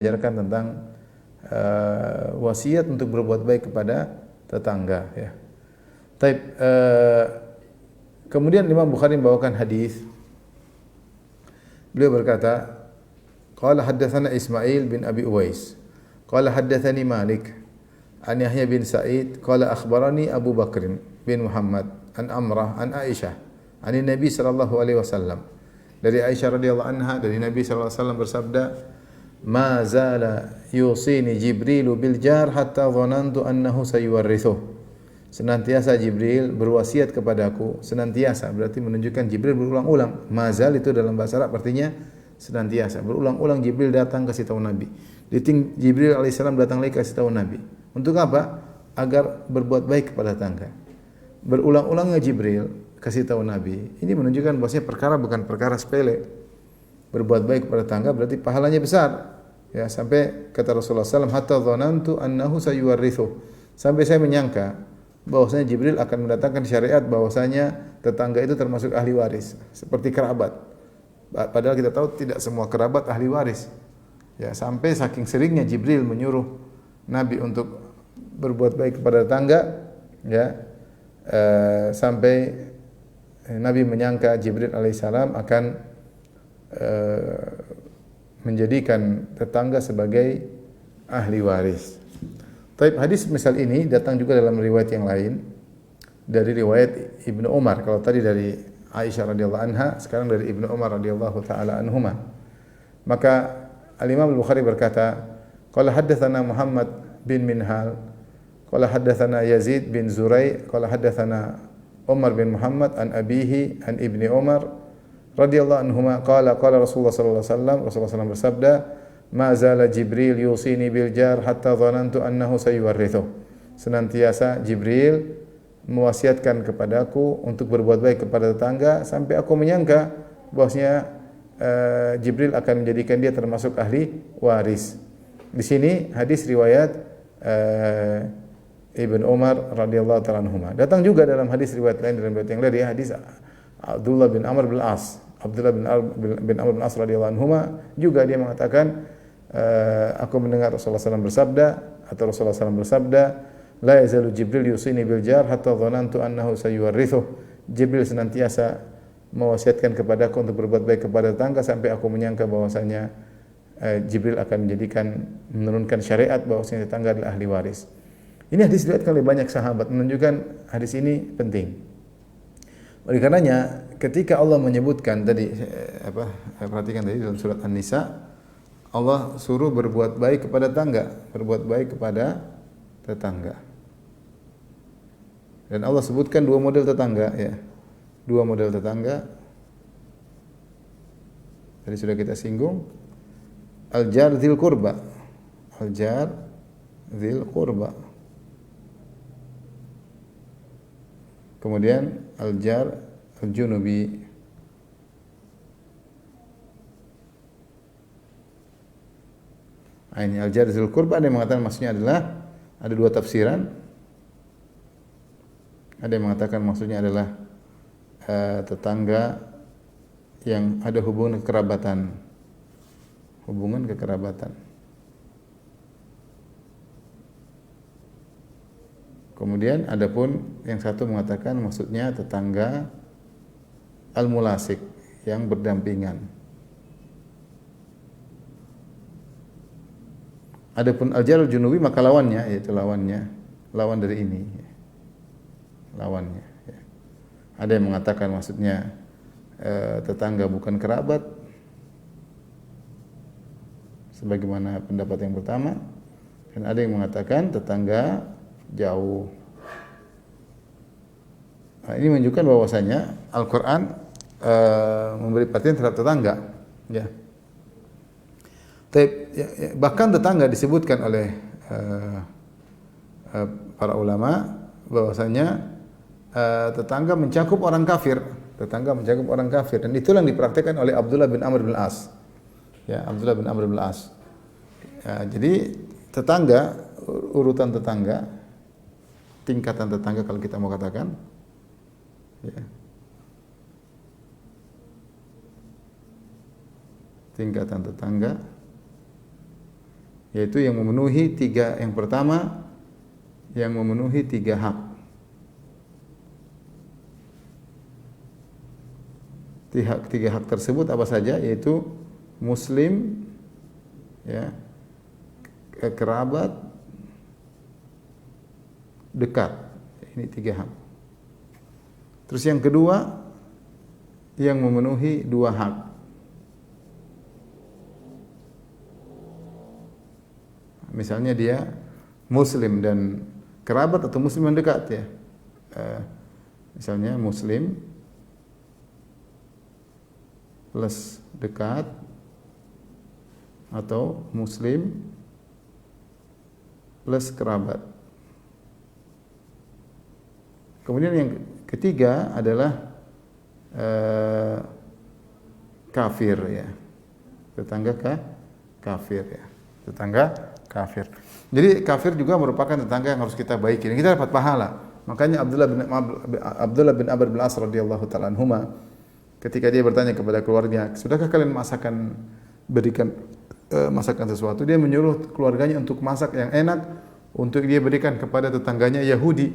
mengajarkan tentang wasiat untuk berbuat baik kepada tetangga, ya. Taib, kemudian Imam Bukhari membawakan hadis. Beliau berkata, qala haddatsana Ismail bin Abi Uwais, qala haddatsani Malik an Yahya bin Sa'id, qala akhbarani Abu Bakr bin Muhammad an Amrah an Aisyah an Nabi sallallahu alaihi wasallam. Dari Aisyah radhiyallahu anha, dari Nabi sallallahu alaihi wasallam bersabda, "Ma zala yusini Jibrilu bil jar hatta dhanantu annahu sayuwarrithuh." Senantiasa Jibril berwasiat kepadaku, senantiasa berarti menunjukkan Jibril berulang-ulang. Mazal itu dalam bahasa Arab artinya senantiasa. Berulang-ulang Jibril datang kasih tahu Nabi. Jibril alaihissalam datang lagi kasih tahu Nabi. Untuk apa? Agar berbuat baik kepada tetangga. Berulang-ulangnya Jibril kasih tahu Nabi. Ini menunjukkan bahwasanya perkara bukan perkara sepele. Berbuat baik kepada tetangga berarti pahalanya besar. Ya, sampai kata Rasulullah SAW, hatta dhanantu annahu sayuwarrithu. Sampai saya menyangka bahwasanya Jibril akan mendatangkan syariat bahwasanya tetangga itu termasuk ahli waris, seperti kerabat. Padahal kita tahu tidak semua kerabat ahli waris. Ya, sampai saking seringnya Jibril menyuruh Nabi untuk berbuat baik kepada tetangga, ya, sampai Nabi menyangka Jibril alaihissalam akan menjadikan tetangga sebagai ahli waris. Taib, hadis misal ini datang juga dalam riwayat yang lain, dari riwayat Ibnu Umar. Kalau tadi dari Aisyah radhiyallahu anha, sekarang dari Ibnu Umar radhiyallahu taala anhuma. Maka Al-Imam Al-Bukhari berkata, qala haddatsana Muhammad bin Minhal, qala haddatsana Yazid bin Zurai, qala haddatsana Umar bin Muhammad an abihi an Ibni Umar radhiyallahu anhuma qala qala Rasulullah sallallahu alaihi wasallam, Rasulullah SAW bersabda, ma zala Jibril yusini bil jar hatta dhanantu annahu sayuwarrithu. Senantiasa Jibril mewasiatkan kepadaku untuk berbuat baik kepada tetangga sampai aku menyangka bahwasanya Jibril akan menjadikan dia termasuk ahli waris. Di sini hadis riwayat Ibn Umar radhiyallahu ta'ala anhuma. Datang juga dalam hadis riwayat lain, dalam riwayat yang lain, hadis Abdullah bin Amr bin As. Abdullah bin Amr bin As radhiyallahu anhuma juga dia mengatakan, aku mendengar Rasulullah SAW bersabda, atau Rasulullah SAW bersabda, la yazalu Jibril yusini bil jar hatta dhanantu annahu sayuwarrithuh. Jibril senantiasa mewasiatkan kepadaku untuk berbuat baik kepada tetangga sampai aku menyangka bahwasanya Jibril akan menurunkan syariat bahwasanya tetangga adalah ahli waris. Ini hadis diriwayatkan oleh banyak sahabat, menunjukkan hadis ini penting. Oleh karenanya ketika Allah menyebutkan tadi perhatikan tadi dalam surat An-Nisa, Allah suruh berbuat baik kepada tetangga, berbuat baik kepada tetangga. Dan Allah sebutkan dua model tetangga, ya. Dua model tetangga. Tadi sudah kita singgung. Al-jar dzil qurba. Al-jar dzil qurba. Kemudian al-jar al-junubi. Ini al-jar dzil qurba, ada yang mengatakan maksudnya adalah, ada dua tafsiran. Ada yang mengatakan maksudnya adalah tetangga yang ada hubungan kekerabatan. Hubungan kekerabatan. Kemudian adapun yang satu mengatakan maksudnya tetangga al-mulasik, yang berdampingan. Adapun al-jar al-junubi maka lawannya, yaitu lawan dari ini. Lawannya. Ya. Ada yang mengatakan maksudnya tetangga bukan kerabat, sebagaimana pendapat yang pertama, dan ada yang mengatakan tetangga jauh. Nah, ini menunjukkan bahwasanya Al-Quran memberi perhatian terhadap tetangga. Ya. Bahkan tetangga disebutkan oleh para ulama bahwasanya tetangga mencakup orang kafir, dan itulah yang dipraktikkan oleh Abdullah bin Amr bin As. Ya, Abdullah bin Amr bin As. Ya, jadi tetangga, urutan tetangga, tingkatan tetangga kalau kita mau katakan, ya. Tingkatan tetangga yaitu yang memenuhi tiga. Yang pertama, yang memenuhi tiga hak. Tiga hak tersebut apa saja? Yaitu muslim, ya, kerabat, dekat. Ini tiga hak. Terus yang kedua, yang memenuhi dua hak. Misalnya dia muslim dan kerabat atau muslim yang dekat, ya. Misalnya muslim plus dekat atau muslim plus kerabat. Kemudian yang ketiga adalah kafir, ya. Tetangga kafir, ya. Tetangga kafir. Jadi kafir juga merupakan tetangga yang harus kita baiki. Dan kita dapat pahala. Makanya Abdullah bin Amr bin As radhiyallahu taala anhuma ketika dia bertanya kepada keluarganya, "Sudahkah kalian berikan masakan sesuatu?" Dia menyuruh keluarganya untuk masak yang enak untuk dia berikan kepada tetangganya Yahudi.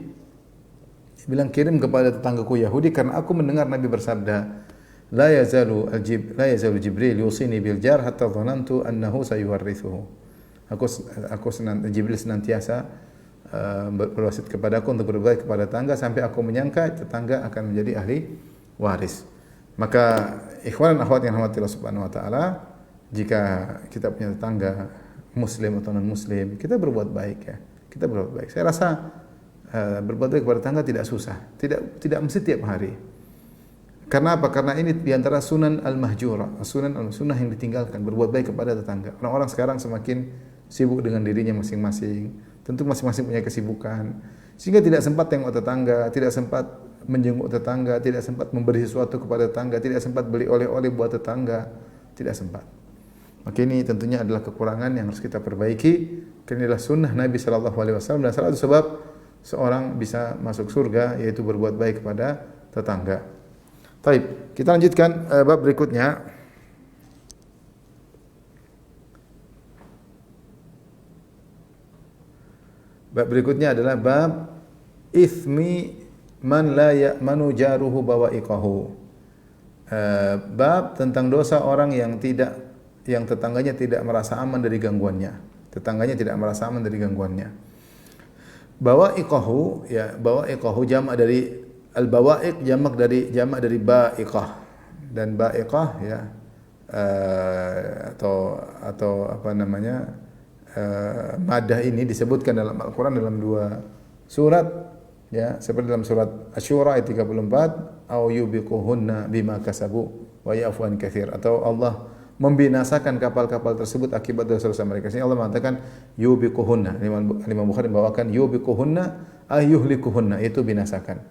Dia bilang, "Kirim kepada tetanggaku Yahudi karena aku mendengar Nabi bersabda, la yazalu Jibril yusini bil jar hatta dhanantu annahu sayuwarrithuhu." Jibril senantiasa berwasiat kepadaku untuk berbaik kepada tetangga sampai aku menyangka tetangga akan menjadi ahli waris. Maka ikhwan dan akhwat yang dirahmati Allah Subhanahu wa taala, jika kita punya tetangga muslim atau non muslim, kita berbuat baik, ya. Kita berbuat baik. Saya rasa berbuat baik kepada tetangga tidak susah, tidak mesti tiap hari. Karena apa? Karena ini diantara sunan al-mahjura, sunnah yang ditinggalkan, berbuat baik kepada tetangga. Orang-orang sekarang semakin sibuk dengan dirinya masing-masing. Tentu masing-masing punya kesibukan, sehingga tidak sempat tengok tetangga, tidak sempat menjenguk tetangga, tidak sempat memberi sesuatu kepada tetangga, tidak sempat beli oleh-oleh buat tetangga, tidak sempat. Maka ini tentunya adalah kekurangan yang harus kita perbaiki. Karena inilah sunnah Nabi sallallahu alaihi wasallam dan salah satu sebab seorang bisa masuk surga yaitu berbuat baik kepada tetangga. Baik, kita lanjutkan bab berikutnya. Bab berikutnya adalah bab ithmi man la ya'manu jaruhu bawa'iqahu. Bab tentang dosa orang yang tetangganya tidak merasa aman dari gangguannya. Tetangganya tidak merasa aman dari gangguannya. Bawa'iqahu, ya, bawa'iqahu jamak dari al-bawa'iq, jamak dari ba'iqah. Dan ba'iqah, ya, atau apa namanya? Madah ini disebutkan dalam Al-Quran dalam dua surat, ya, seperti dalam surat Asy-Syura ayat 34, au yubiquhunna bima kasabu wa ya'fu an katsir, atau Allah membinasakan kapal-kapal tersebut akibat dosa-dosa mereka. Sini Allah mengatakan yubiquhunna. Imam Bukhari membawakan yubiquhunna ayyuhlikuhunna, itu binasakan.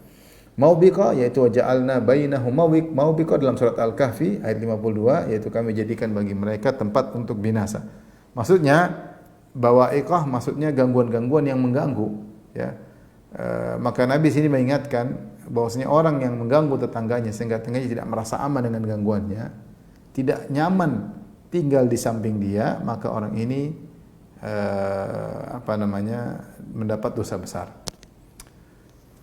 Maubiqa yaitu waja'alna bainahum maubiqa dalam surat Al-Kahfi ayat 52, yaitu kami jadikan bagi mereka tempat untuk binasa. Maksudnya bawa'iqah maksudnya gangguan-gangguan yang mengganggu, ya. Maka Nabi sini mengingatkan bahwasanya orang yang mengganggu tetangganya sehingga tetangganya tidak merasa aman dengan gangguannya, tidak nyaman tinggal di samping dia, maka orang ini mendapat dosa besar.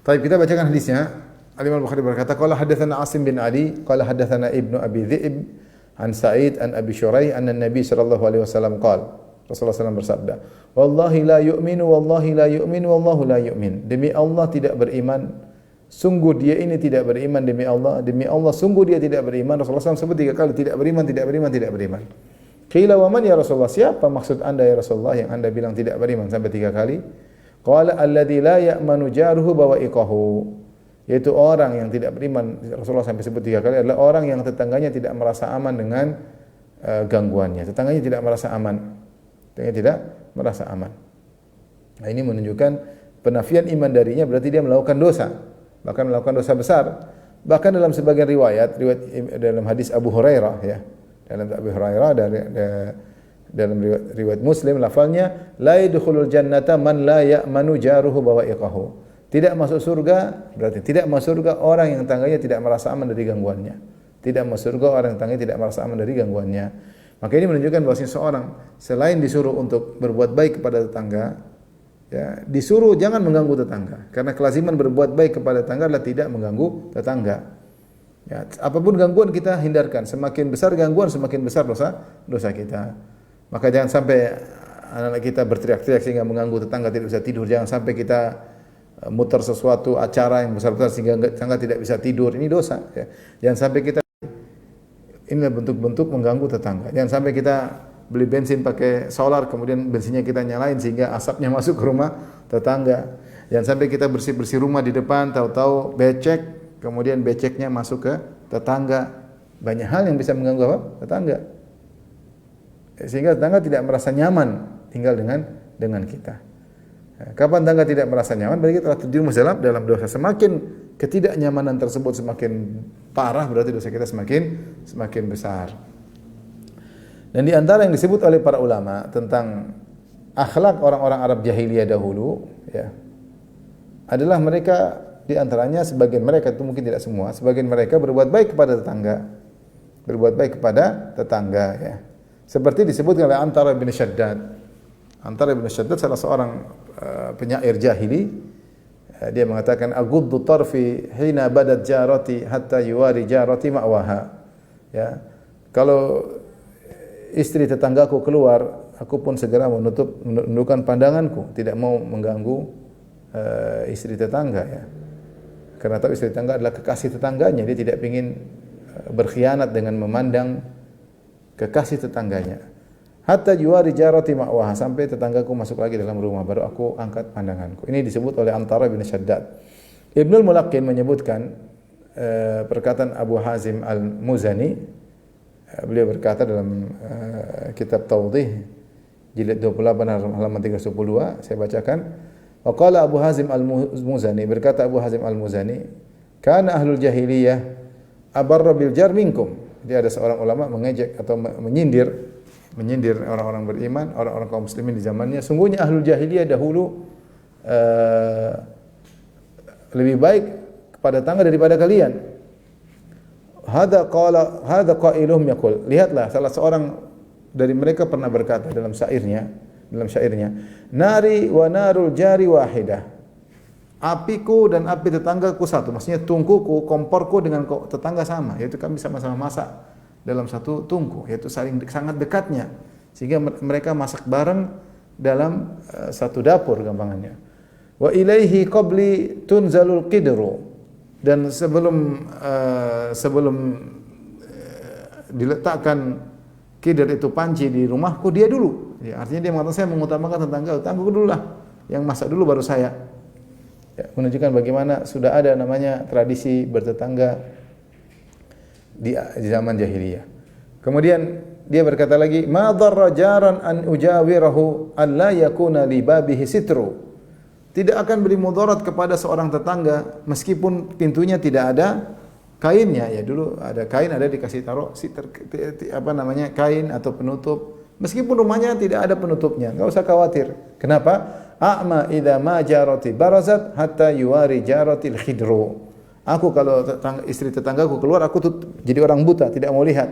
Baik, kita bacakan hadisnya. Al-Imam Al-Bukhari berkata, qala hadatsana Asim bin Ali, qala hadatsana Ibnu Abi Dhi'b an Sa'id an Abi Syuraih anna Nabi sallallahu alaihi wasallam qala, Rasulullah SAW bersabda, wallahi la yu'minu, wallahu la yu'min. Demi Allah tidak beriman, sungguh dia ini tidak beriman. Demi Allah sungguh dia tidak beriman. Rasulullah SAW sebut 3 kali, tidak beriman. Qila wa man ya Rasulullah, siapa maksud anda ya Rasulullah yang anda bilang tidak beriman sampai 3 kali? Qala alladzi la ya'manu jaruhu bawa'iqahu, yaitu orang yang tidak beriman. Rasulullah sampai sebut 3 kali adalah orang yang tetangganya tidak merasa aman dengan gangguannya. Tetangganya tidak merasa aman. Nah, ini menunjukkan penafian iman darinya, berarti dia melakukan dosa, bahkan melakukan dosa besar. Bahkan dalam sebagian riwayat dalam hadis Abu Hurairah, ya, dalam riwayat Muslim lafalnya la yadkhulul jannata man la ya'manu jaruhu bawa'iqahu. Tidak masuk surga, berarti tidak masuk surga orang yang tangganya tidak merasa aman dari gangguannya. Tidak masuk surga orang yang tangganya tidak merasa aman dari gangguannya. Maka ini menunjukkan bahwa seorang selain disuruh untuk berbuat baik kepada tetangga, ya, disuruh jangan mengganggu tetangga. Karena kelaziman berbuat baik kepada tetangga adalah tidak mengganggu tetangga. Ya, apapun gangguan kita hindarkan. Semakin besar gangguan, semakin besar dosa kita. Maka jangan sampai anak-anak kita berteriak-teriak sehingga mengganggu tetangga tidak bisa tidur. Jangan sampai kita muter sesuatu acara yang besar-besar sehingga tetangga tidak bisa tidur. Ini dosa. Ya. Jangan sampai kita inilah bentuk-bentuk mengganggu tetangga. Jangan sampai kita beli bensin pakai solar, kemudian bensinnya kita nyalain sehingga asapnya masuk ke rumah tetangga. Jangan sampai kita bersih-bersih rumah di depan, tahu-tahu becek, kemudian beceknya masuk ke tetangga. Banyak hal yang bisa mengganggu apa? Tetangga. Sehingga tetangga tidak merasa nyaman tinggal dengan kita. Kapan tetangga tidak merasa nyaman, berarti kita telah terjerumus dalam dosa. Semakin ketidaknyamanan tersebut semakin parah, berarti dosa kita semakin besar. Dan di antara yang disebut oleh para ulama tentang akhlak orang-orang Arab jahiliyah dahulu, ya, adalah mereka di antaranya sebagian mereka, itu mungkin tidak semua, sebagian mereka berbuat baik kepada tetangga, ya. Seperti disebutkan oleh Antar bin Shaddad. Antar bin Shaddad salah seorang penyair jahili, dia mengatakan aghuddu tarfi hina badat jarati hatta yuwari jarati ma'waha. Ya. Kalau istri tetanggaku keluar, aku pun segera menundukkan pandanganku, tidak mau mengganggu istri tetangga, ya. Karena tahu istri tetangga adalah kekasih tetangganya, dia tidak ingin berkhianat dengan memandang kekasih tetangganya. Hatta juwari jarati ma'waha, sampai tetanggaku masuk lagi dalam rumah, baru aku angkat pandanganku. Ini disebut oleh Antara bin Shaddad. Ibnul Mulaqqin menyebutkan perkataan Abu Hazim Al-Muzani. Beliau berkata dalam kitab Tawdih jilid 28 halaman 312, saya bacakan. Wa qala Abu Hazim Al-Muzani, berkata Abu Hazim Al-Muzani, kana ahlul jahiliyah abarra bil jar minkum. Dia ada seorang ulama mengejek atau menyindir orang-orang beriman, orang-orang kaum muslimin di zamannya. Sungguhnya ahlul jahiliyah dahulu lebih baik kepada tetangga daripada kalian. Hadza qailuhum yaqul. Lihatlah, salah seorang dari mereka pernah berkata dalam syairnya, nari wa narul jari wahidah. Apiku dan api tetanggaku satu. Maksudnya tungkuku, komporku dengan tetangga sama, yaitu kami sama-sama masak dalam satu tungku, yaitu sangat dekatnya, sehingga mereka masak bareng dalam satu dapur gampangannya. Wa ilaihi qabli tunzalul qidru, dan sebelum diletakkan qidr itu panci di rumahku, dia dulu. Ya, artinya dia mengatakan saya mengutamakan tetanggaku dulu lah, yang masak dulu baru saya. Ya, menunjukkan bagaimana sudah ada namanya tradisi bertetangga di zaman jahiliyah. Kemudian dia berkata lagi, ma dharra jaran an ujawirahu an la yakuna li babihi sitru. Tidak akan beri mudarat kepada seorang tetangga meskipun pintunya tidak ada kainnya. Ya, dulu ada kain, ada dikasih taruh kain atau penutup. Meskipun rumahnya tidak ada penutupnya, enggak usah khawatir. Kenapa? A'ma idza ma jarati barazat hatta yuwari jaratil khidru. Aku kalau istri tetanggaku keluar, aku tuh jadi orang buta, tidak mau lihat.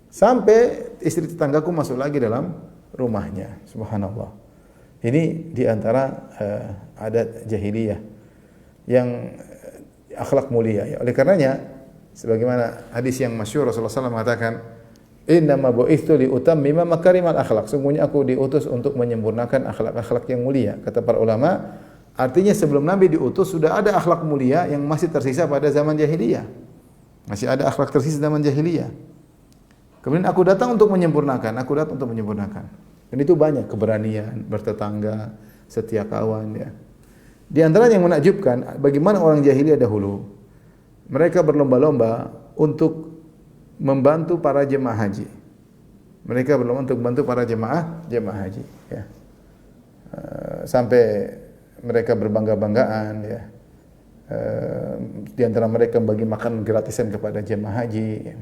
Sampai istri tetanggaku masuk lagi dalam rumahnya. Subhanallah. Ini diantara adat jahiliyah yang akhlak mulia. Ya. Oleh karenanya, sebagaimana hadis yang masyhur Rasulullah SAW mengatakan, innama bu'ithu li utammima makarimal akhlak. Sungguhnya aku diutus untuk menyempurnakan akhlak-akhlak yang mulia. Kata para ulama, artinya sebelum Nabi diutus sudah ada akhlak mulia yang masih tersisa pada zaman jahiliyah. Masih ada akhlak tersisa zaman jahiliyah. Kemudian aku datang untuk menyempurnakan. Dan itu banyak, keberanian, bertetangga, setia kawan, ya. Di antara yang menakjubkan, bagaimana orang jahiliyah dahulu. Mereka berlomba-lomba untuk membantu para jemaah haji. Mereka berlomba untuk membantu para jemaah haji, ya. Sampai mereka berbangga-banggaan, ya. Di antara mereka bagi makan gratisan kepada jemaah haji, ya.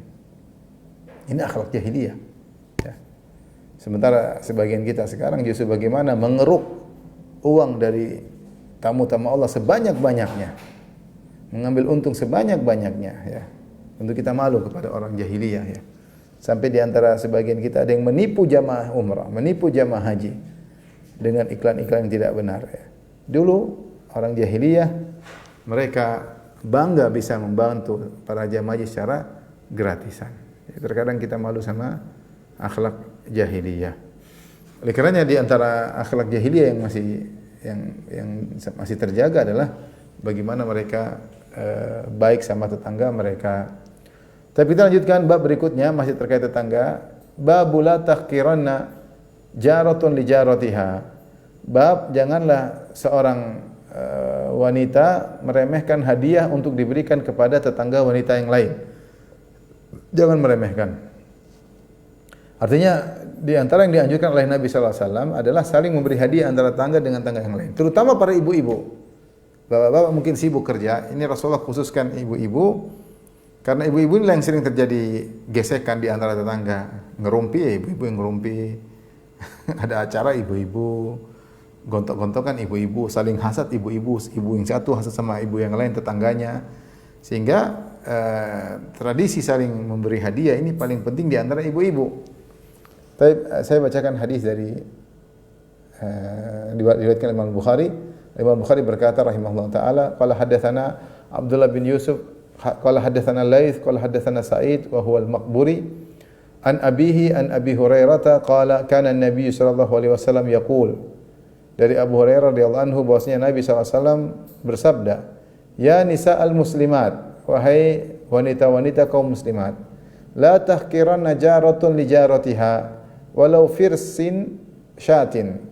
Ini akhlak jahiliyah, ya. Sementara sebagian kita sekarang justru bagaimana mengeruk uang dari tamu-tamu Allah sebanyak-banyaknya, mengambil untung sebanyak-banyaknya, ya. Untuk kita malu kepada orang jahiliyah, ya. Sampai di antara sebagian kita ada yang menipu jamaah umrah, menipu jamaah haji dengan iklan-iklan yang tidak benar. Ya. Dulu orang jahiliyah mereka bangga bisa membantu para jamaah haji secara gratisan. Ya, terkadang kita malu sama akhlak jahiliyah. Oleh karenanya di antara akhlak jahiliyah yang masih terjaga adalah bagaimana mereka baik sama tetangga mereka. Tapi kita lanjutkan bab berikutnya masih terkait tetangga. Babul la tahqiranna jaratun li jaratiha. Bab janganlah seorang wanita meremehkan hadiah untuk diberikan kepada tetangga wanita yang lain. Jangan meremehkan. Artinya di antara yang dianjurkan oleh Nabi sallallahu alaihi wasallam adalah saling memberi hadiah antara tangga dengan tangga yang lain, terutama para ibu-ibu. Bapak-bapak mungkin sibuk kerja. Ini Rasulullah khususkan ibu-ibu karena ibu-ibu ini yang sering terjadi gesekan di antara tetangga. Ngerumpi ya ibu-ibu yang ngerumpi. Ada acara ibu-ibu, gontok-gontokan ibu-ibu, saling hasad ibu-ibu, ibu yang satu hasad sama ibu yang lain tetangganya. Sehingga tradisi saling memberi hadiah ini paling penting di antara ibu-ibu. Saya bacakan hadis dari diriwayatkan Imam Bukhari. Imam Bukhari berkata rahimahullah taala, qala hadatsana Abdullah bin Yusuf, qala hadatsana Laits, qala hadatsana Sa'id wa huwa al-Maqburi an abihi an Abi Hurairah qala kana an-nabiy sallallahu alaihi wasallam yaqul. Dari Abu Hurairah radhiyallahu anhu bahwasanya Nabi sallallahu alaihi wasallam bersabda, "Ya nisa'al muslimat, wahai wanita-wanita kaum muslimat, la tahqiranna jaratun li jaratiha walau firsin syatin."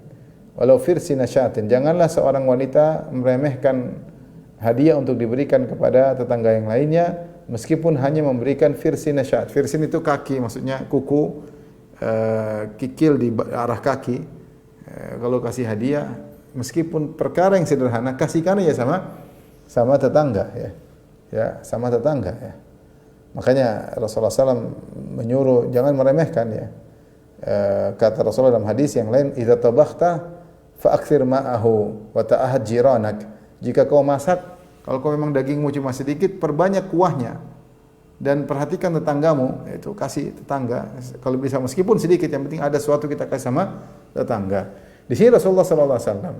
Walau firsina syatin, janganlah seorang wanita meremehkan hadiah untuk diberikan kepada tetangga yang lainnya meskipun hanya memberikan firsina syat. Firsin itu kaki, maksudnya kuku, kikil di arah kaki. Kalau kasih hadiah, meskipun perkara yang sederhana, kasihkan ya sama tetangga ya. Ya, sama tetangga ya. Makanya Rasulullah SAW menyuruh jangan meremehkan ya. Kata Rasulullah dalam hadis yang lain, idza tabakhta fa'akthir ma'ahu wa ta'ahad jiranak. Jika kau masak, kalau kau memang dagingmu cuma sedikit, perbanyak kuahnya dan perhatikan tetanggamu, itu kasih tetangga kalau bisa meskipun sedikit, yang penting ada sesuatu kita kasih sama tetangga. Di sini Rasulullah sallallahu alaihi wasallam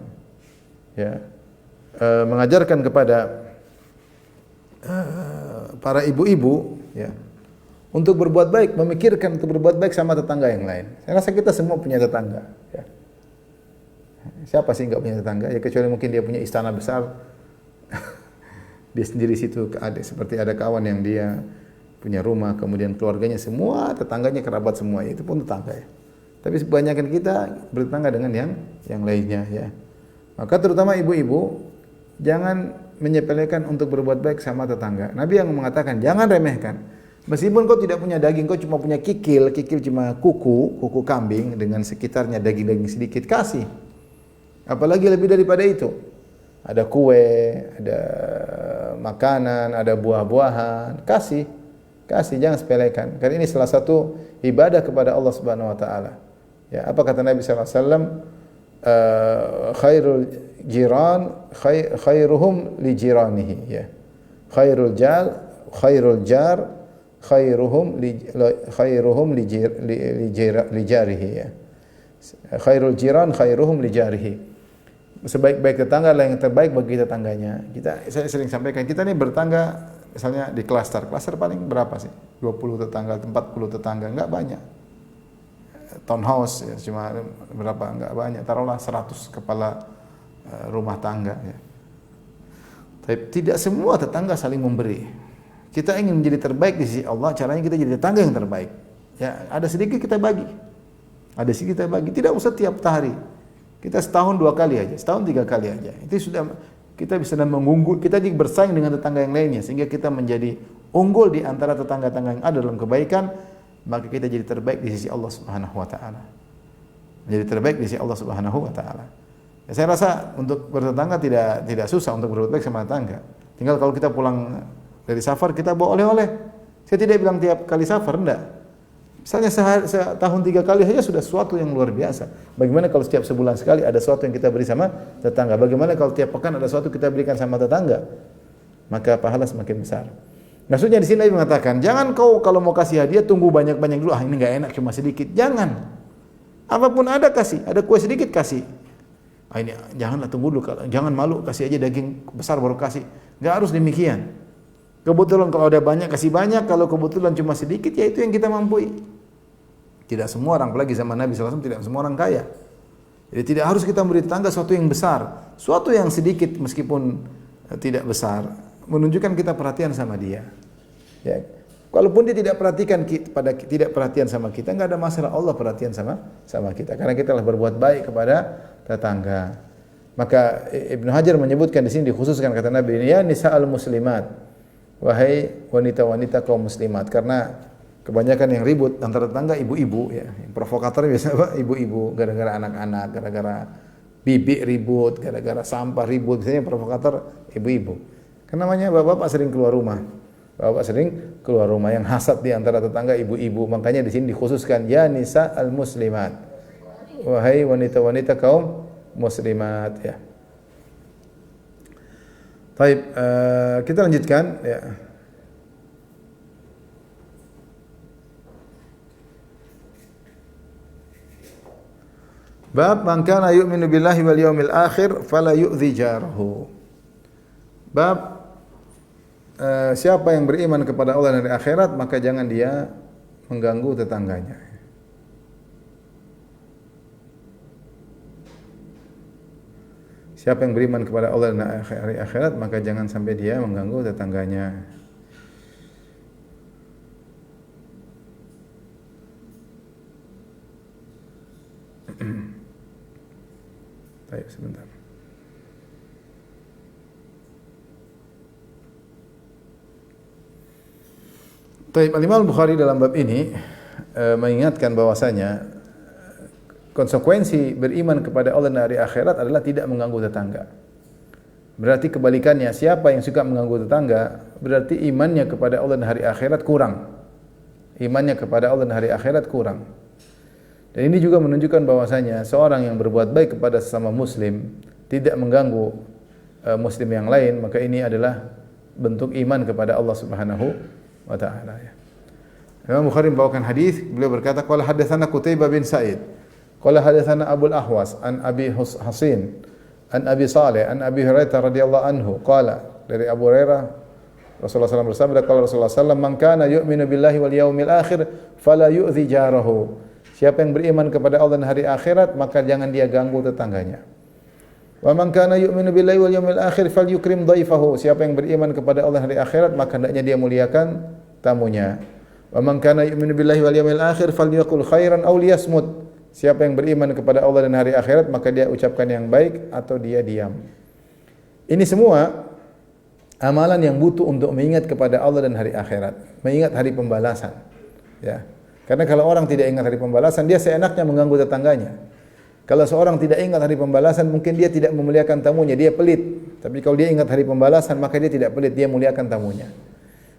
ya mengajarkan kepada para ibu-ibu ya untuk berbuat baik, memikirkan untuk berbuat baik sama tetangga yang lain. Saya rasa kita semua punya tetangga ya. Siapa sih enggak punya tetangga? Ya kecuali mungkin dia punya istana besar. Dia sendiri situ ada seperti ada kawan yang dia punya rumah, kemudian keluarganya semua, tetangganya kerabat semua, itu pun tetangga ya. Tapi kebanyakan kita bertetangga dengan yang lainnya ya. Maka terutama ibu-ibu jangan menyepelekan untuk berbuat baik sama tetangga. Nabi yang mengatakan jangan remehkan. Meskipun kau tidak punya daging, kau cuma punya kikil cuma kuku kambing dengan sekitarnya daging-daging sedikit, kasih. Apalagi lebih daripada itu. Ada kue, ada makanan, ada buah-buahan, kasih, jangan sepelekan. Karena ini salah satu ibadah kepada Allah Subhanahu wa taala. Ya, apa kata Nabi sallallahu alaihi wasallam? Khairul jiran khairuhum li jiranihi ya. Khairul jar khairuhum li jarihi ya. Khairul jiran khairuhum li jarihi. Sebaik-baik tetangga adalah yang terbaik bagi tetangganya. Saya sering sampaikan, kita ini bertangga misalnya di klaster paling berapa sih? 20 tetangga, 40 tetangga, enggak banyak. Townhouse ya, cuma berapa? Enggak banyak. Taruhlah 100 kepala rumah tangga ya. Tapi tidak semua tetangga saling memberi. Kita ingin menjadi terbaik di sisi Allah, caranya kita jadi tetangga yang terbaik. Ya, ada sedikit kita bagi. Tidak usah tiap hari. Kita setahun 2 kali aja, setahun 3 kali aja. Itu sudah kita bisa mengunggul, kita bersaing dengan tetangga yang lainnya sehingga kita menjadi unggul di antara tetangga-tetangga yang ada dalam kebaikan, maka kita jadi terbaik di sisi Allah Subhanahu wa taala. Menjadi terbaik di sisi Allah Subhanahu wa taala. Ya, saya rasa untuk bertetangga tidak susah untuk berbuat baik sama tetangga. Tinggal kalau kita pulang dari safar kita bawa oleh-oleh. Saya tidak bilang tiap kali safar, enggak. Misalnya setahun 3 kali saja sudah sesuatu yang luar biasa. Bagaimana kalau setiap sebulan sekali ada sesuatu yang kita beri sama tetangga? Bagaimana kalau tiap pekan ada sesuatu kita berikan sama tetangga? Maka pahala semakin besar. Maksudnya di sini Nabi mengatakan, jangan kau kalau mau kasih hadiah tunggu banyak-banyak dulu. Ah ini enggak enak cuma sedikit. Jangan. Apapun ada kasih, ada kue sedikit kasih. Ah ini janganlah tunggu dulu, jangan malu kasih aja daging besar baru kasih. Enggak harus demikian. Kebetulan kalau ada banyak kasih banyak, kalau kebetulan cuma sedikit ya itu yang kita mampu. Tidak semua orang, apalagi zaman Nabi SAW, tidak semua orang kaya. Jadi tidak harus kita memberi tetangga sesuatu yang besar, sesuatu yang sedikit meskipun tidak besar, menunjukkan kita perhatian sama dia. Ya, walaupun dia tidak perhatian sama kita, enggak ada masalah. Allah perhatian sama kita, karena kita telah berbuat baik kepada tetangga. Maka Ibnu Hajar menyebutkan di sini dikhususkan kata Nabi, ya nisa'al muslimat, wahai wanita-wanita kaum muslimat, karena kebanyakan yang ribut antara tetangga ibu-ibu ya. Yang provokator biasanya apa? Ibu-ibu, gara-gara anak-anak, gara-gara bibik ribut, gara-gara sampah ribut. Biasanya provokator ibu-ibu. Karena namanya bapak-bapak sering keluar rumah. Bapak sering keluar rumah, yang hasad di antara tetangga ibu-ibu. Makanya di sini dikhususkan ya nisa al-muslimat. Wahai wanita-wanita kaum muslimat ya. Baik, kita lanjutkan ya. Bab man kana yu'minu billahi wal yawmil akhir fala yu'dhi jarahu. Bab siapa yang beriman kepada Allah dan hari akhirat maka jangan dia mengganggu tetangganya. Siapa yang beriman kepada Allah dan hari akhirat maka jangan sampai dia mengganggu tetangganya. Baik, sebentar. Baik, Imam Al-Bukhari dalam bab ini mengingatkan bahwasanya konsekuensi beriman kepada Allah dan hari akhirat adalah tidak mengganggu tetangga. Berarti kebalikannya, siapa yang suka mengganggu tetangga, berarti imannya kepada Allah dan hari akhirat kurang. Imannya kepada Allah dan hari akhirat kurang. Dan ini juga menunjukkan bahwasanya seorang yang berbuat baik kepada sesama muslim, tidak mengganggu muslim yang lain, maka ini adalah bentuk iman kepada Allah Subhanahu wa taala ya. Imam Bukhari membawakan hadis, beliau berkata qala hadatsana Qutaibah bin Sa'id qala hadatsana Abu al-Ahwas an Abi Hasin an Abi Saleh an Abi Hurairah radhiyallahu anhu qala, dari Abu Hurairah Rasulullah SAW bersabda, qala Rasulullah SAW, man kana yu'minu billahi wal yawmil akhir fala yu'dhi jarahu. Siapa yang beriman kepada Allah dan hari akhirat maka jangan dia ganggu tetangganya. Wa man kana yu'minu billahi wal yawmil akhir falyukrim dhaifahu. Siapa yang beriman kepada Allah dan hari akhirat maka hendaknya dia muliakan tamunya. Wa man kana yu'minu billahi wal yawmil akhir falyaqul khairan aw liyasmut. Siapa yang beriman kepada Allah dan hari akhirat maka dia ucapkan yang baik atau dia diam. Ini semua amalan yang butuh untuk mengingat kepada Allah dan hari akhirat, mengingat hari pembalasan. Ya. Karena kalau orang tidak ingat hari pembalasan, dia seenaknya mengganggu tetangganya. Kalau seorang tidak ingat hari pembalasan, mungkin dia tidak memuliakan tamunya, dia pelit. Tapi kalau dia ingat hari pembalasan, maka dia tidak pelit, dia muliakan tamunya.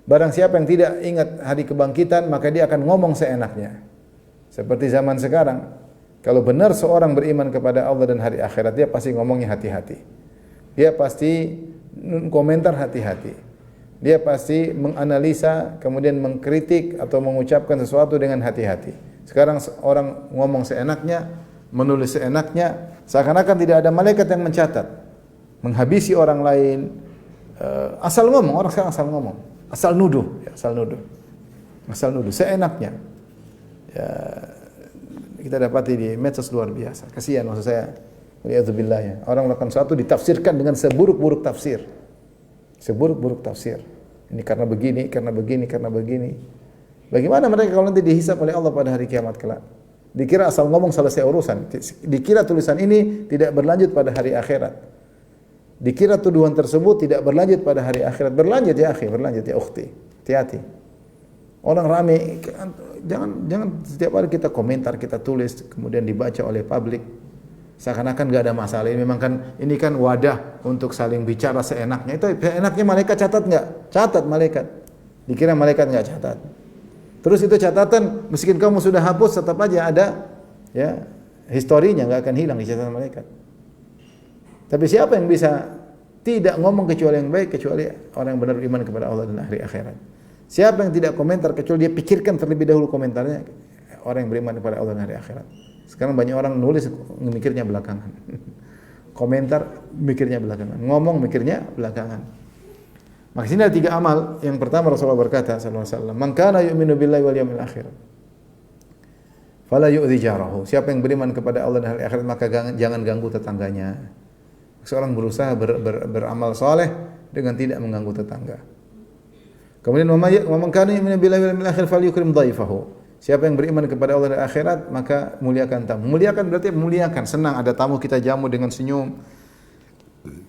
Barang siapa yang tidak ingat hari kebangkitan, maka dia akan ngomong seenaknya. Seperti zaman sekarang, kalau benar seorang beriman kepada Allah dan hari akhirat, dia pasti ngomongnya hati-hati. Dia pasti komentar hati-hati. Dia pasti menganalisa, kemudian mengkritik atau mengucapkan sesuatu dengan hati-hati. Sekarang orang ngomong seenaknya, menulis seenaknya, seakan-akan tidak ada malaikat yang mencatat. Menghabisi orang lain, asal ngomong, orang sekarang asal ngomong. Asal nuduh, ya, asal nuduh, seenaknya. Ya, kita dapati di medsos luar biasa. Kasihan maksud saya. Waliyadzubillah ya. Orang melakukan sesuatu ditafsirkan dengan seburuk-buruk tafsir. Seburuk-buruk tafsir. Ini karena begini, karena begini, karena begini. Bagaimana mereka kalau nanti dihisab oleh Allah pada hari kiamat kelak? Dikira asal ngomong selesai urusan. Dikira tulisan ini tidak berlanjut pada hari akhirat. Dikira tuduhan tersebut tidak berlanjut pada hari akhirat. Berlanjut ya akhi, berlanjut ya ukhti. Hati-hati. Orang rame, jangan setiap hari kita komentar, kita tulis, kemudian dibaca oleh publik. Seakan-akan enggak ada masalah. Ini kan wadah untuk saling bicara seenaknya. Itu seenaknya malaikat catat enggak? Catat malaikat. Dikira malaikat enggak catat. Terus itu catatan meskipun kamu sudah hapus tetap aja ada historinya, enggak akan hilang di catatan malaikat. Tapi siapa yang bisa tidak ngomong kecuali yang baik, kecuali orang yang benar beriman kepada Allah dan hari akhirat. Siapa yang tidak komentar kecuali dia pikirkan terlebih dahulu komentarnya, orang yang beriman kepada Allah dan hari akhirat. Sekarang banyak orang nulis mikirnya belakangan. Komentar mikirnya belakangan, ngomong mikirnya belakangan. Maka sini ada 3 amal. Yang pertama Rasulullah berkata sallallahu alaihi wasallam, "Man kana yu'minu billahi wal yawmil akhir, fala yu'dhi jarahu." Siapa yang beriman kepada Allah dan hari akhirat maka jangan ganggu tetangganya. Seorang berusaha beramal saleh dengan tidak mengganggu tetangga. Kemudian wa man kana yu'minu billahi wal yawmil akhir falyukrim dhaifahu. Siapa yang beriman kepada Allah dan akhirat maka muliakan tamu. Muliakan berarti memuliakan, senang ada tamu kita jamu dengan senyum.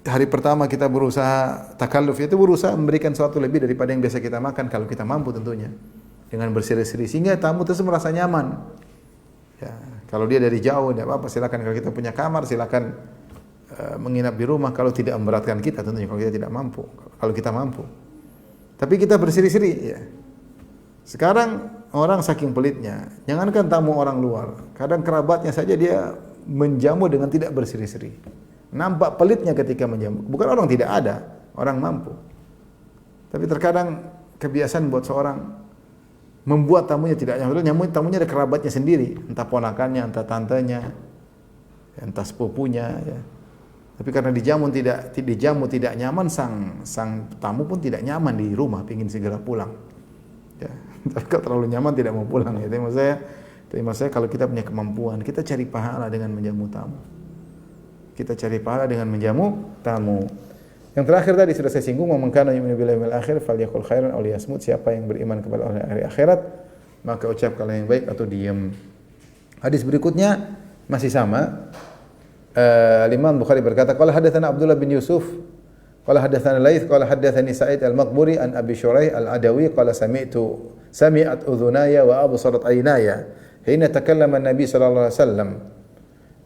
Hari pertama kita berusaha takalluf, itu berusaha memberikan sesuatu lebih daripada yang biasa kita makan kalau kita mampu tentunya. Dengan berseri-seri sehingga tamu tersebut merasa nyaman. Ya, kalau dia dari jauh tidak apa-apa, silakan. Kalau kita punya kamar silakan menginap di rumah kalau tidak memberatkan kita tentunya, kalau kita tidak mampu. Kalau kita mampu. Tapi kita berseri-seri ya. Sekarang orang saking pelitnya, jangankan tamu orang luar, kadang kerabatnya saja dia menjamu dengan tidak berseri-seri. Nampak pelitnya ketika menjamu. Bukan orang tidak ada, orang mampu. Tapi terkadang kebiasaan buat seorang membuat tamunya tidak nyaman. Tamunya ada kerabatnya sendiri, entah ponakannya, entah tantenya, entah sepupunya. Ya. Tapi karena dijamu tidak nyaman, sang tamu pun tidak nyaman di rumah, ingin segera pulang. Ya. Tapi kalau terlalu nyaman tidak mau pulang. Ya. Tapi maksud saya kalau kita punya kemampuan, kita cari pahala dengan menjamu tamu. Kita cari pahala dengan menjamu tamu. Yang terakhir tadi sudah saya singgung, man kana yu'minu billahi wal akhir falyaqul khairan aw liyasmut. Siapa yang beriman kepada hari akhirat, maka ucapkanlah yang baik atau diam. Hadis berikutnya masih sama. Imam Bukhari berkata, qala hadatsana Abdullah bin Yusuf, qala hadatsana Laits, qala hadatsani Sa'id al-Maqburi an Abi Shuraih al-Adawi qala sami'at udhunaya wa absarat aynaya hina takallama an-nabi sallallahu alaihi wasallam.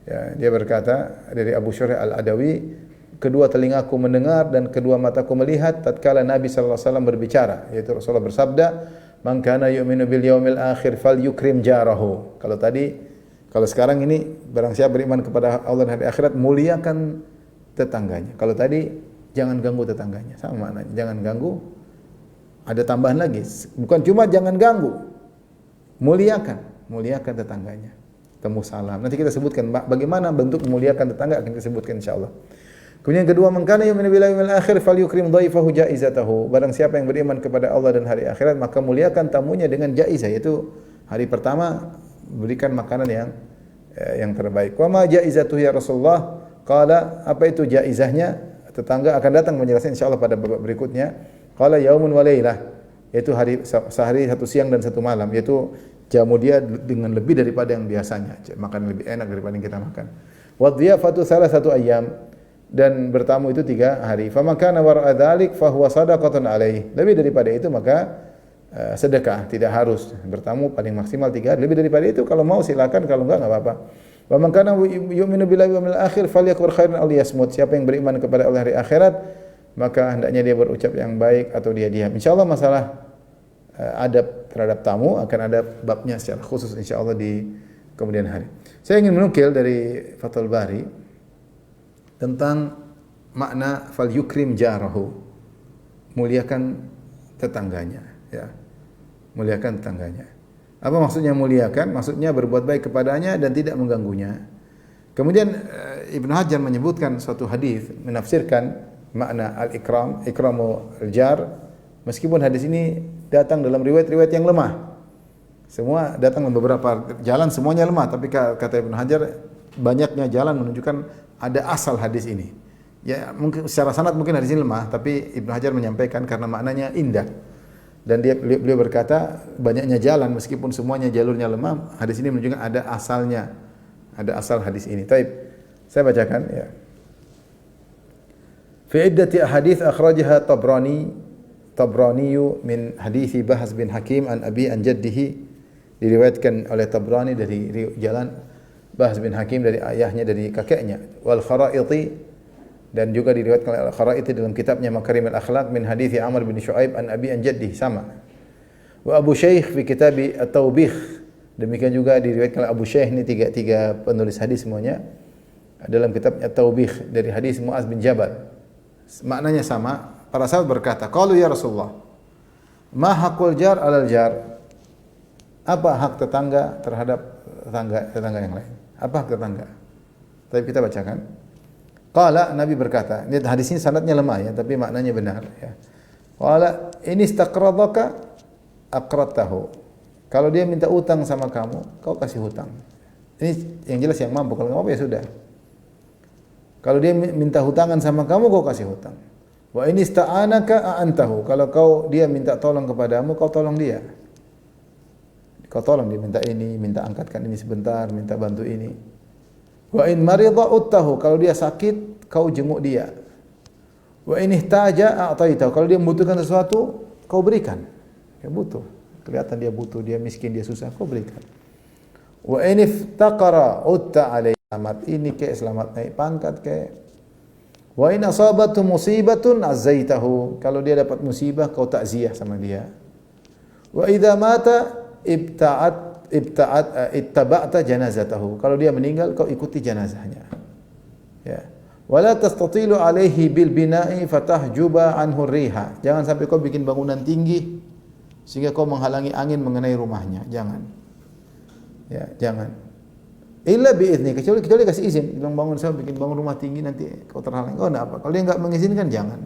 Ya, dia berkata dari Abu Shuraih al-Adawi, kedua telingaku mendengar dan kedua mataku melihat tatkala Nabi sallallahu alaihi wasallam berbicara, yaitu Rasulullah bersabda, "Man kana yu'minu bil yaumil akhir falyukrim jarahu." Kalau sekarang ini barang siapa beriman kepada Allah dan hari akhirat, muliakan tetangganya. Kalau tadi jangan ganggu tetangganya, sama maknanya. Jangan ganggu. Ada tambahan lagi, bukan cuma jangan ganggu, muliakan tetangganya. Temu salam. Nanti kita sebutkan bagaimana bentuk memuliakan tetangga, akan kita sebutkan insyaallah. Kemudian yang kedua, man kana yu'minu billahi wal akhir falyukrim dhaifahu jaizatahu. Barang siapa yang beriman kepada Allah dan hari akhirat, maka muliakan tamunya dengan jaizah, yaitu hari pertama berikan makanan yang terbaik. Wa ma jaizatuhu ya Rasulullah? Qala, apa itu jaizahnya? Tetangga akan datang menjelaskan insyaallah pada babak berikutnya. Qala yaumun wa lailah, yaitu sehari satu siang dan satu malam, yaitu jamu dia dengan lebih daripada yang biasanya, makan lebih enak daripada yang kita makan. Wa dhiyafatu salasatu ayyam, dan bertamu itu 3 hari. Fa makana wara'a dzalik fa huwa shadaqatun alaih. Lebih daripada itu maka sedekah, tidak harus bertamu, paling maksimal 3 hari. Lebih daripada itu kalau mau silakan, kalau enggak apa-apa. Wa man kana yu'minu billahi wal yawmil akhir falyakul khairan aw liyasmut. Siapa yang beriman kepada Allah hari akhirat, maka hendaknya dia berucap yang baik atau dia diam. Insyaallah masalah adab terhadap tamu akan ada babnya secara khusus insyaallah di kemudian hari. Saya ingin menukil dari Fathul Bari tentang makna fal yukrim jarahu, muliakan tetangganya, ya. Muliakan tetangganya. Apa maksudnya muliakan? Maksudnya berbuat baik kepadanya dan tidak mengganggunya. Kemudian Ibnu Hajar menyebutkan suatu hadis menafsirkan makna al-ikram, ikramu al-jar, meskipun hadis ini datang dalam riwayat-riwayat yang lemah. Semua datang dalam beberapa jalan, semuanya lemah, tapi kata Ibnu Hajar banyaknya jalan menunjukkan ada asal hadis ini. Ya, mungkin secara sanad mungkin hadis ini lemah, tapi Ibnu Hajar menyampaikan karena maknanya indah. Dan beliau berkata banyaknya jalan meskipun semuanya jalurnya lemah, hadis ini menunjukkan ada asalnya. Ada asal hadis ini. Taib. Saya bacakan ya. Fi iddati ahadits akhrajaha Tabrani min hadithi Bahz bin Hakim an abi an jaddihi, diriwayatkan oleh Tabrani dari jalan Bahz bin Hakim dari ayahnya dari kakeknya. Wal Kharaiti, dan juga diriwayatkan oleh Al-Kharaiti dalam kitabnya Makarimul Akhlaq min hadithi Amr bin Shu'aib an abi an jaddihi, sama. Wa Abu Shaykh fi kitab At-Tawbikh, demikian juga diriwayatkan oleh Abu Shaykh, ini tiga penulis hadis semuanya dalam kitab At-Tawbikh dari hadis Muaz bin Jabal. Maknanya sama. Para sahabat berkata, "Qalu ya Rasulullah, ma haqqul jar 'alal jar?" Apa hak tetangga terhadap tetangga yang lain? Apa hak tetangga? Tapi kita bacakan. Qala, Nabi berkata, ini hadis ini sanadnya lemah ya, tapi maknanya benar ya. Qala, "In istaqradaka aqradtahu." Kalau dia minta utang sama kamu, kau kasih hutang. Ini yang jelas yang mampu, kalau enggak apa ya sudah. Kalau dia minta hutangan sama kamu, kau kasih hutang. Wa in ista'anaka a'antahu. Kalau dia minta tolong kepadamu, kau tolong dia. Kau tolong dia minta ini, minta angkatkan ini sebentar, minta bantu ini. Wa in marida uttahu. Kalau dia sakit, kau jenguk dia. Wa in ihtaja a'taitahu. Kalau dia membutuhkan sesuatu, kau berikan. Dia butuh. Kelihatan dia butuh, dia miskin, dia susah, kau berikan. Wa in iftaqara utta alaihi. Selamat ini ke, selamat naik pangkat ke. Wa in asabatu musibatun azaitahu. Kalau dia dapat musibah, kau takziah sama dia. Wa idza mata ittaba'ta janazatahu. Kalau dia meninggal, kau ikuti jenazahnya. Ya. Wala tastatilu alaihi bil bina'i fatahjuba anhu riha. Jangan sampai kau bikin bangunan tinggi sehingga kau menghalangi angin mengenai rumahnya. Jangan. Ya, jangan. Illa bi'izni, kecuali kasih izin. Bilang bikin bangun rumah tinggi nanti kau terhalang. Oh, enggak apa. Kalau dia enggak mengizinkan, jangan.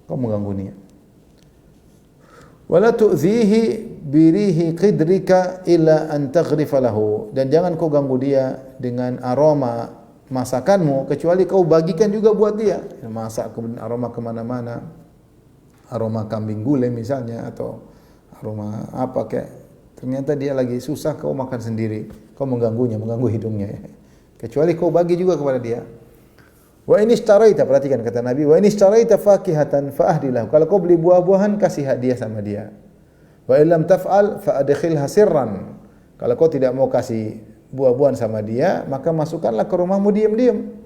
Kau mengganggu dia. Wala tu'zihi birihi qidrika illa an taghrifa lahu. Dan jangan kau ganggu dia dengan aroma masakanmu kecuali kau bagikan juga buat dia. Masak kemudian aroma kemana-mana. Aroma kambing gulai misalnya atau aroma apa kayak. Ternyata dia lagi susah, kau makan sendiri. Kau mengganggu hidungnya. Kecuali kau bagi juga kepada dia. Wa in ishtaraita, perhatikan kata Nabi, wa in ishtaraita fakihatan fa ahdilah. Kalau kau beli buah-buahan, kasih hadiah sama dia. Wa illam taf'al fa adkhilha sirran. Kalau kau tidak mau kasih buah-buahan sama dia, maka masukkanlah ke rumahmu diam-diam.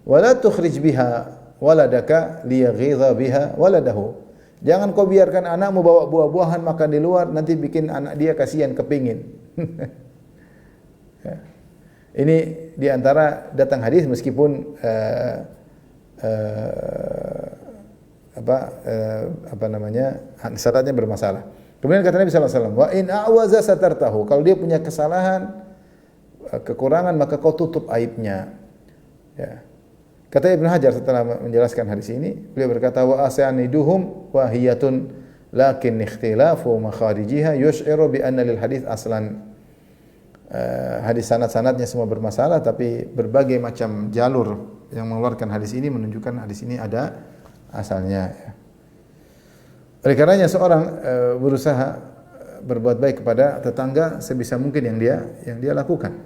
Wa la tukhrij biha waladaka liyaghidha biha waladahu. Jangan kau biarkan anakmu bawa buah-buahan makan di luar, nanti bikin anak dia kasihan, kepingin. Ya. Ini diantara datang hadis meskipun syaratnya bermasalah. Kemudian kata Nabi sallallahu alaihi wasallam, "Wa in a'waza satartahu." Kalau dia punya kesalahan, kekurangan, maka kau tutup aibnya. Ya. Kata Ibnu Hajar setelah menjelaskan hadis ini, beliau berkata, "Wa asaniduhum wahiyatun lakin ikhtilafu makharijiha yush'iru bi anna lil hadis aslan." Hadis sanad-sanadnya semua bermasalah, tapi berbagai macam jalur yang mengeluarkan hadis ini menunjukkan hadis ini ada asalnya. Oleh karenanya seorang berusaha berbuat baik kepada tetangga sebisa mungkin yang dia lakukan.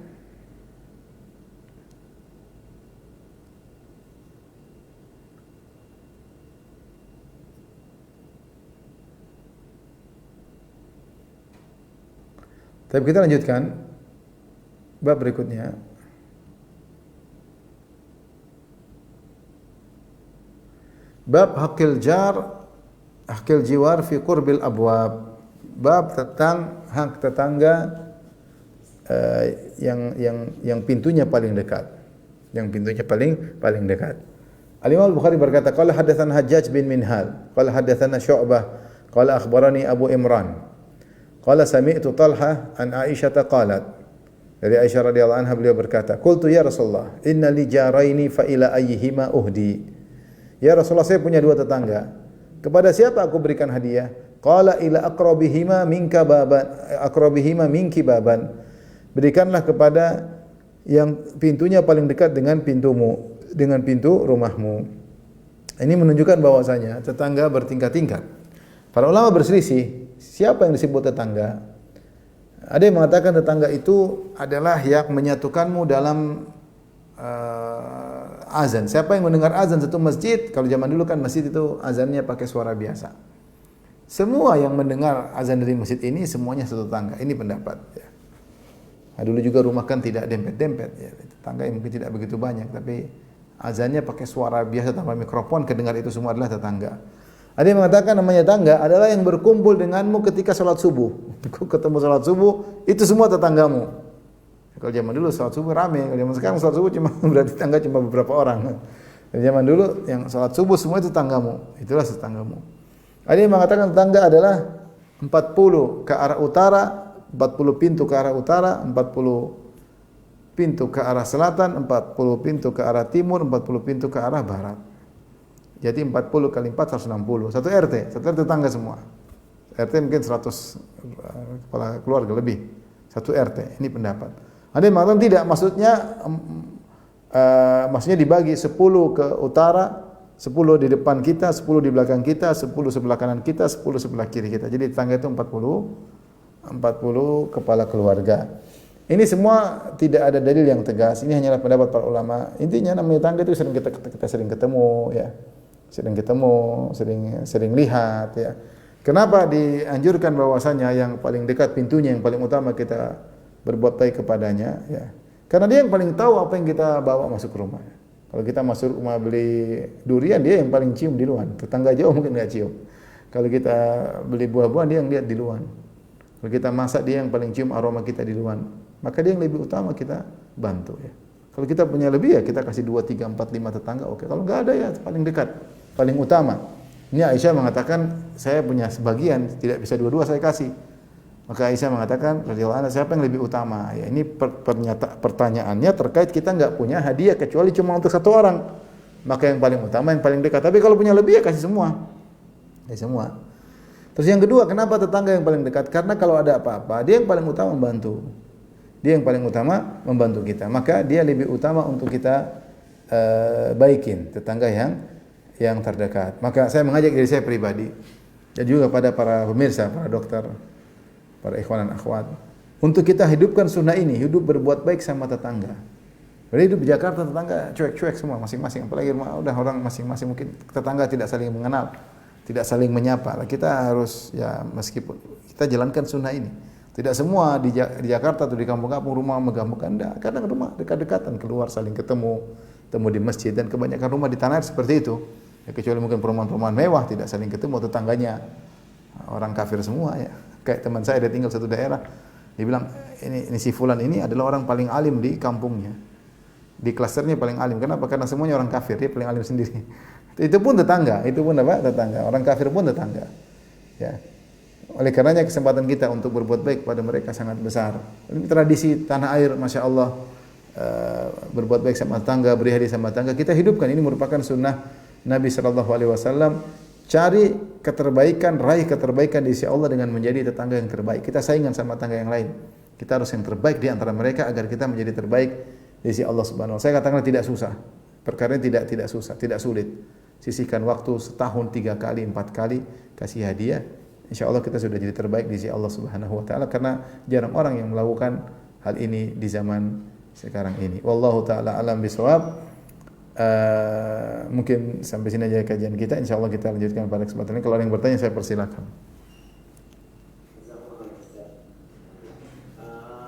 Tapi kita lanjutkan bab berikutnya. Bab hakil jiwar fi qurbil abwab. Bab tentang hak tetangga yang pintunya paling dekat. Yang pintunya paling dekat. Al-Imam Al-Bukhari berkata, qala hadatsana Hajjaj bin Minhal, qala hadatsana Syu'bah, qala akhbarani Abu Imran. Qala sami'tu Talha an Aisyah qalat. Dari Aisyah radhiyallahu anha beliau berkata, "Qultu ya Rasulullah, inna li jaraini fa ila ayyihima uhdi." Ya Rasulullah, saya punya dua tetangga. Kepada siapa aku berikan hadiah? Qala ila aqrabihima minki baban. Berikanlah kepada yang pintunya paling dekat dengan pintumu, dengan pintu rumahmu. Ini menunjukkan bahwasanya tetangga bertingkat-tingkat. Para ulama berselisih, siapa yang disebut tetangga? Ada yang mengatakan tetangga itu adalah yang menyatukanmu dalam azan. Siapa yang mendengar azan satu masjid? Kalau zaman dulu kan masjid itu azannya pakai suara biasa. Semua yang mendengar azan dari masjid ini semuanya satu tetangga. Ini pendapat. Ya. Nah, dulu juga rumah kan tidak dempet-dempet. Ya. Tetangga yang mungkin tidak begitu banyak, tapi azannya pakai suara biasa tanpa mikrofon. Kedengar itu semua adalah tetangga. Ada yang mengatakan namanya tetangga adalah yang berkumpul denganmu ketika salat subuh. Ketemu salat subuh, itu semua tetanggamu. Kalau zaman dulu salat subuh ramai, kalau zaman sekarang salat subuh cuma berarti tetangga cuma beberapa orang. Dari zaman dulu yang salat subuh semua itu tetanggamu, itulah tetanggamu. Ada yang mengatakan tetangga adalah 40 ke arah utara, 40 pintu ke arah utara, 40 pintu ke arah selatan, 40 pintu ke arah timur, 40 pintu ke arah barat. Jadi 40 kali 4 160. Satu RT tetangga semua. RT mungkin 100 kepala keluarga lebih. Satu RT. Ini pendapat. Ada yang mengatakan tidak, maksudnya dibagi 10 ke utara, 10 di depan kita, 10 di belakang kita, 10 sebelah kanan kita, 10 sebelah kiri kita. Jadi tetangga itu 40 kepala keluarga. Ini semua tidak ada dalil yang tegas. Ini hanyalah pendapat para ulama. Intinya namanya tetangga itu kita sering ketemu, ya. Sering ketemu, sering lihat, ya. Kenapa dianjurkan bahwasanya yang paling dekat pintunya, yang paling utama kita berbuat baik kepadanya, ya. Karena dia yang paling tahu apa yang kita bawa masuk ke rumah. Kalau kita masuk rumah beli durian, dia yang paling cium di luar. Tetangga jauh mungkin nggak cium. Kalau kita beli buah-buahan, dia yang lihat di luar. Kalau kita masak, dia yang paling cium aroma kita di luar. Maka dia yang lebih utama kita bantu, ya. Kalau kita punya lebih, ya kita kasih 2, 3, 4, 5 tetangga, oke. Kalau nggak ada, ya paling dekat, paling utama. Ini Aisyah mengatakan, saya punya sebagian, tidak bisa dua-dua saya kasih. Maka Aisyah mengatakan, radhiyallahu anha, siapa yang lebih utama? Ya, ini pertanyaannya terkait kita nggak punya hadiah kecuali cuma untuk satu orang. Maka yang paling utama, yang paling dekat. Tapi kalau punya lebih, ya kasih semua. Kasih semua. Terus yang kedua, kenapa tetangga yang paling dekat? Karena kalau ada apa-apa, dia yang paling utama membantu. Dia yang paling utama membantu kita. Maka dia lebih utama untuk kita baikin tetangga yang terdekat. Maka saya mengajak diri saya pribadi dan juga pada para pemirsa, para dokter, para ikhwan dan akhwat, untuk kita hidupkan sunnah ini, hidup berbuat baik sama tetangga. Jadi hidup di Jakarta tetangga cuek-cuek semua masing-masing, apalagi rumah udah orang masing-masing, mungkin tetangga tidak saling mengenal, tidak saling menyapa. Kita harus, ya, meskipun kita jalankan sunnah ini. Tidak semua di Jakarta atau di kampung-kampung rumah megah-megah, enggak. Kadang rumah dekat-dekatan, keluar saling ketemu di masjid, dan kebanyakan rumah di tanah air seperti itu. Ya, kecuali mungkin perumahan-perumahan mewah tidak saling ketemu, tetangganya orang kafir semua, ya. Kayak teman saya, dia tinggal satu daerah, dia bilang ini si fulan ini adalah orang paling alim di kampungnya, di klasternya paling alim. Kenapa? Karena semuanya orang kafir, dia paling alim sendiri. Itu pun tetangga, itu pun apa? Tetangga. Orang kafir pun tetangga. Ya. Oleh karenanya kesempatan kita untuk berbuat baik pada mereka sangat besar. Ini tradisi tanah air, masya Allah, berbuat baik sama tetangga, beri hadiah sama tetangga, kita hidupkan. Ini merupakan sunnah Nabi SAW. Cari keterbaikan, raih keterbaikan di sisi Allah dengan menjadi tetangga yang terbaik. Kita saingan sama tetangga yang lain. Kita harus yang terbaik di antara mereka agar kita menjadi terbaik di sisi Allah Subhanahu wa taala. Saya katakan tidak susah. Perkara ini tidak susah, tidak sulit. Sisihkan waktu setahun 3 kali, 4 kali kasih hadiah. Insyaallah kita sudah jadi terbaik di sisi Allah Subhanahu wa taala, karena jarang orang yang melakukan hal ini di zaman sekarang ini. Wallahu taala alam bisawab. Mungkin sampai sini aja kajian kita. Insyaallah kita lanjutkan pada kesempatan ini. Kalau ada yang bertanya saya persilakan.